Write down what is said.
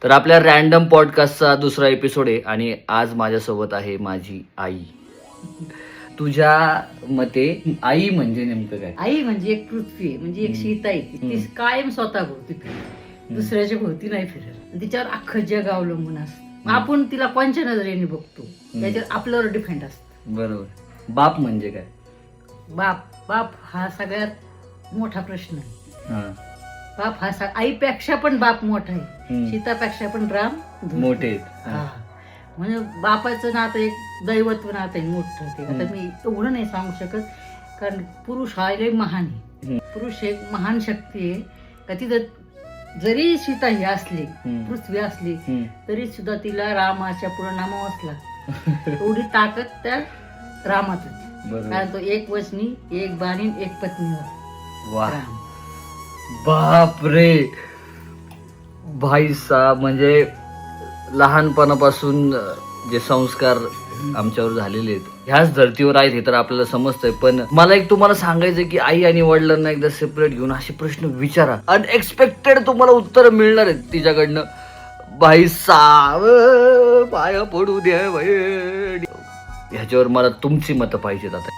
तर आपल्या रॅन्डम पॉडकास्टचा दुसरा एपिसोड आहे आणि आज माझ्यासोबत आहे माझी आई. तुझ्या मते आई म्हणजे नेमकं काय? आई म्हणजे एक पृथ्वी आहे, म्हणजे एक सीता आहे ती कायम स्वतः भोवती फिरत, दुसऱ्याच्या भोवती नाही फिरत. तिच्यावर अख्खं जग अवलंबून असतं. आपण तिला कोणच्या नजरेने बघतो त्याच्यावर आपल्यावर डिपेंड असतं. बरोबर. बाप म्हणजे काय? बाप हा सगळ्यात मोठा प्रश्न आहे. हा. बाप हा आईपेक्षा पण बाप मोठा आहे, हम्म. सीतापेक्षा पण राम मोठे आहेत. हा. म्हणजे बापाचं नातं एक दैवत्व नातं आहे मोठं. ते आता मी एवढं नाही सांगू शकत, कारण पुरुष हा लय महान आहे. पुरुष एक महान शक्ती आहे का. तिथं जरी सीता ही असली, पृथ्वी असली, तरी सुद्धा तिला रामाच्या पुढे नामावंच लागतं. एवढी ताकद त्या रामात होती. कारण तो एक वचनी, एक बाणी, एक पत्नीवर वा, राम. बाप रे. भाई साहेब, म्हणजे लहानपणापासून जे संस्कार आमच्यावर झालेले आहेत ह्याच धर्तीवर आहेत हे तर आपल्याला समजतंय. पण मला एक तुम्हाला सांगायचं की आई आणि वडिलांना एकदा सेपरेट घेऊन असे प्रश्न विचारा. अनएक्सपेक्टेड तुम्हाला उत्तर मिळणार आहेत तिच्याकडनं. भाई साहेब, पाया पडू द्या भाई. ह्याच्यावर मला तुमची मतं पाहिजेत आता.